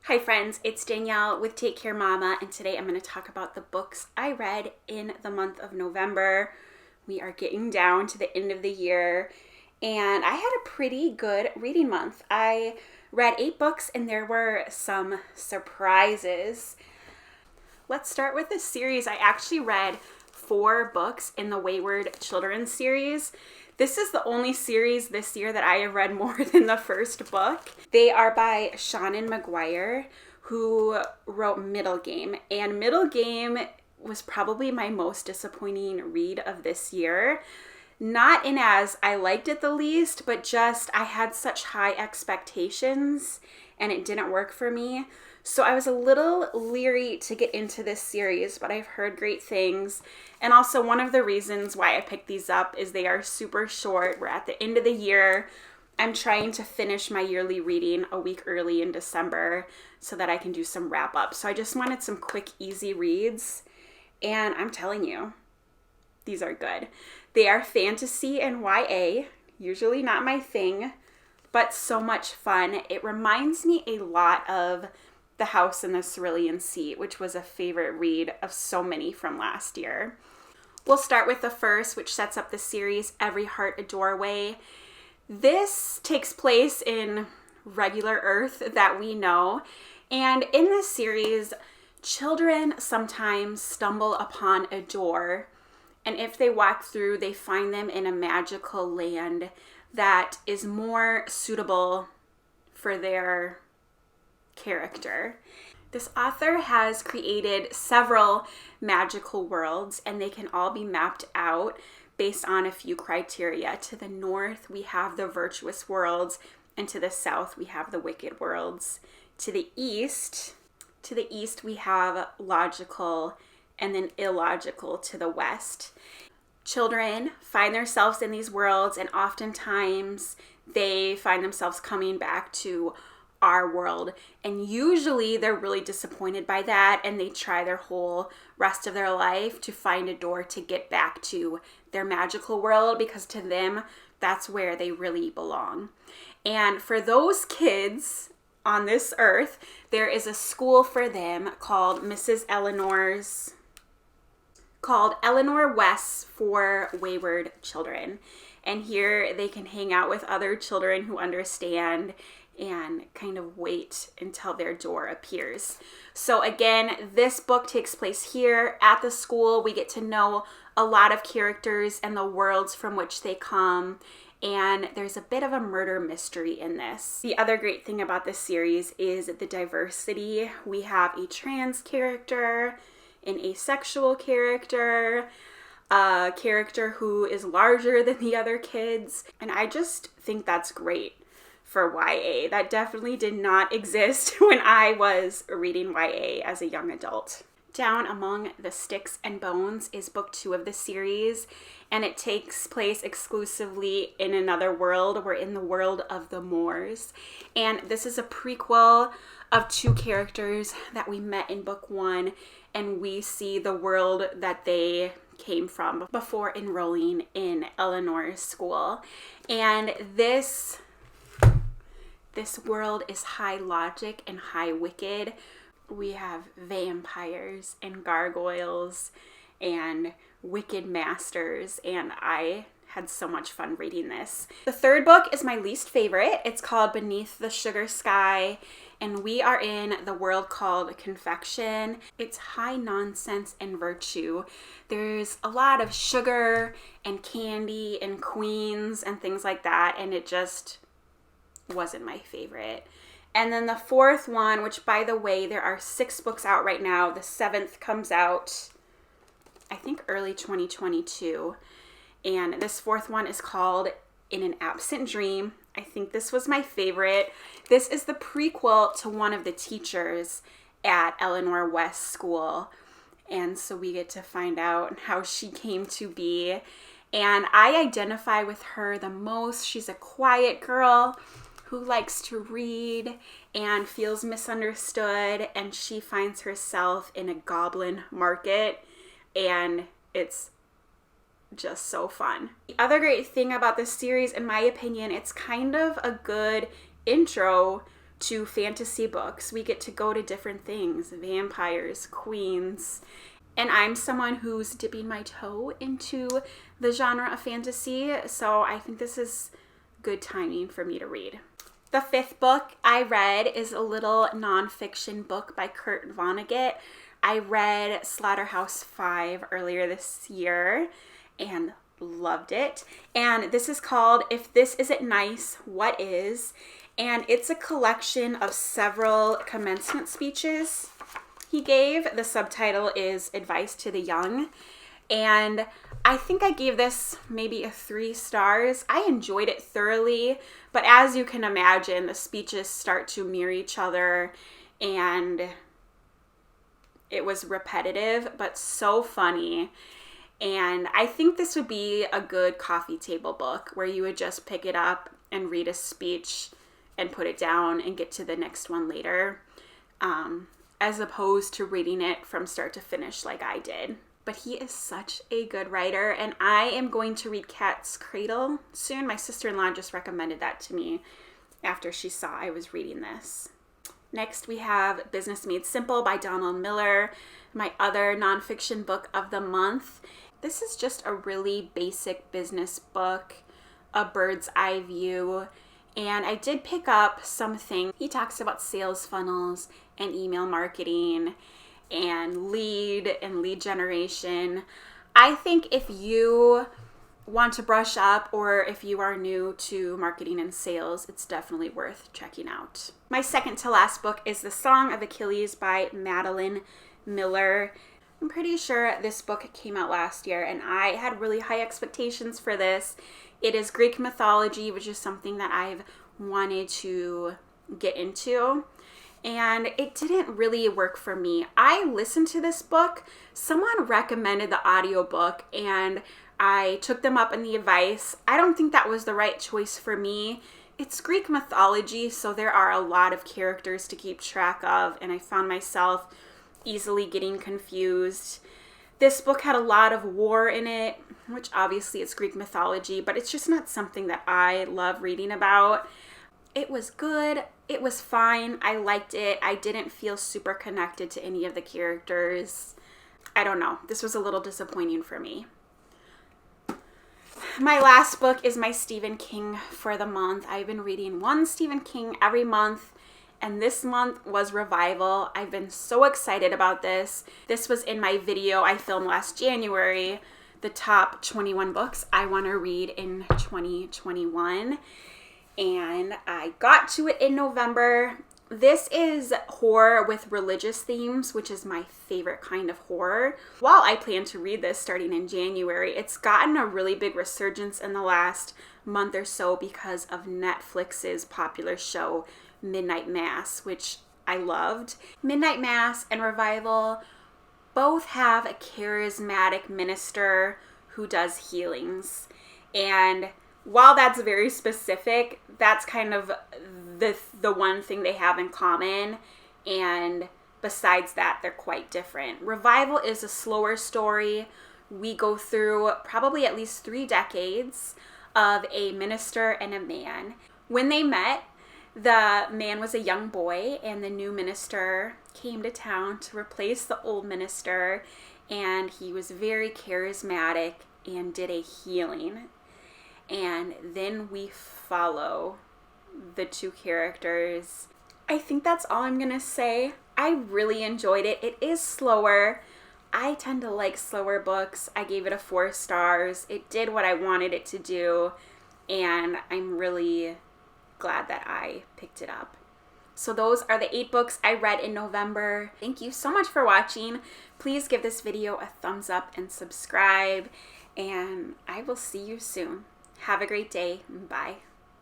Hi friends, it's Danielle with Take Care Mama, and today I'm going to talk about the books I read in the month of November. We are getting down to the end of the year, and I had a pretty good reading month. I read 8 books, and there were some surprises. Let's start with this series. I actually read 4 books in the Wayward Children Series. This is the only series this year that I have read more than the first book. They are by Seanan McGuire, who wrote Middle Game. And Middle Game was probably my most disappointing read of this year. Not in as I liked it the least, but just I had such high expectations and it didn't work for me. So I was a little leery to get into this series, but I've heard great things. And also one of the reasons why I picked these up is they are super short. We're at the end of the year. I'm trying to finish my yearly reading a week early in December so that I can do some wrap up. So I just wanted some quick, easy reads. And I'm telling you, these are good. They are fantasy and YA, usually not my thing, but so much fun. It reminds me a lot of The House in the Cerulean Sea, which was a favorite read of so many from last year. We'll start with the first, which sets up the series, Every Heart a Doorway. This takes place in regular Earth that we know. And in this series, children sometimes stumble upon a door. And if they walk through, they find them in a magical land that is more suitable for their character. This author has created several magical worlds, and they can all be mapped out based on a few criteria. To the north, we have the virtuous worlds, and to the south, we have the wicked worlds. To the east, we have logical and then illogical to the west. Children find themselves in these worlds, and oftentimes they find themselves coming back to our world, and usually they're really disappointed by that, and they try their whole rest of their life to find a door to get back to their magical world, because to them that's where they really belong. And for those kids on this earth, there is a school for them called Eleanor West's for Wayward Children. And here they can hang out with other children who understand and kind of wait until their door appears. So again, this book takes place here at the school. We get to know a lot of characters and the worlds from which they come, and there's a bit of a murder mystery in this. The other great thing about this series is the diversity. We have a trans character, an asexual character, a character who is larger than the other kids, and I just think that's great for YA. That definitely did not exist when I was reading YA as a young adult. Down Among the Sticks and Bones is book 2 of the series, and it takes place exclusively in another world. We're in the world of the Moors, and this is a prequel of 2 characters that we met in book 1, and we see the world that they came from before enrolling in Eleanor's school. And this world is high logic and high wicked. We have vampires and gargoyles and wicked masters, and I had so much fun reading this. The third book is my least favorite. It's called Beneath the Sugar Sky, and we are in the world called Confection. It's high nonsense and virtue. There's a lot of sugar and candy and queens and things like that, and it just wasn't my favorite. And then the fourth one, which by the way, there are 6 books out right now. The 7th comes out, I think, early 2022. And this 4th one is called In an Absent Dream. I think this was my favorite. This is the prequel to one of the teachers at Eleanor West's school. And so we get to find out how she came to be. And I identify with her the most. She's a quiet girl who likes to read and feels misunderstood, and she finds herself in a goblin market, and it's just so fun. The other great thing about this series, in my opinion, it's kind of a good intro to fantasy books. We get to go to different things, vampires, queens, and I'm someone who's dipping my toe into the genre of fantasy, so I think this is good timing for me to read. The 5th book I read is a little nonfiction book by Kurt Vonnegut. I read Slaughterhouse-5 earlier this year and loved it. And this is called If This Isn't Nice, What Is? And it's a collection of several commencement speeches he gave. The subtitle is Advice to the Young. And I think I gave this maybe a 3 stars. I enjoyed it thoroughly, but as you can imagine, the speeches start to mirror each other, and it was repetitive, but so funny. And I think this would be a good coffee table book where you would just pick it up and read a speech and put it down and get to the next one later, as opposed to reading it from start to finish like I did. But he is such a good writer, and I am going to read Cat's Cradle soon. My sister-in-law just recommended that to me after she saw I was reading this. Next, we have Business Made Simple by Donald Miller, my other nonfiction book of the month. This is just a really basic business book, a bird's eye view, and I did pick up something. He talks about sales funnels and email marketing and lead generation. I think if you want to brush up or if you are new to marketing and sales, it's definitely worth checking out. My second to last book is The Song of Achilles by Madeline Miller. I'm pretty sure this book came out last year, and I had really high expectations for this. It is Greek mythology, which is something that I've wanted to get into, and it didn't really work for me. I listened to this book. Someone recommended the audiobook, and I took them up on the advice. I don't think that was the right choice for me. It's Greek mythology, so there are a lot of characters to keep track of, and I found myself easily getting confused. This book had a lot of war in it, which obviously it's Greek mythology, but it's just not something that I love reading about. It was good. It was fine. I liked it. I didn't feel super connected to any of the characters. I don't know. This was a little disappointing for me. My last book is my Stephen King for the month. I've been reading one Stephen King every month, and this month was Revival. I've been so excited about this. This was in my video I filmed last January, the top 21 books I want to read in 2021. And I got to it in November. This is horror with religious themes, which is my favorite kind of horror. While I plan to read this starting in January, it's gotten a really big resurgence in the last month or so because of Netflix's popular show, Midnight Mass, which I loved. Midnight Mass and Revival both have a charismatic minister who does healings. And while that's very specific, that's kind of the one thing they have in common. And besides that, they're quite different. Revival is a slower story. We go through probably at least 3 decades of a minister and a man. When they met, the man was a young boy, and the new minister came to town to replace the old minister, and he was very charismatic and did a healing. And then we follow the 2 characters. I think that's all I'm gonna say. I really enjoyed it. It is slower. I tend to like slower books. I gave it a 4 stars. It did what I wanted it to do, and I'm really glad that I picked it up. So those are the 8 books I read in November. Thank you so much for watching. Please give this video a thumbs up and subscribe, and I will see you soon. Have a great day. Bye.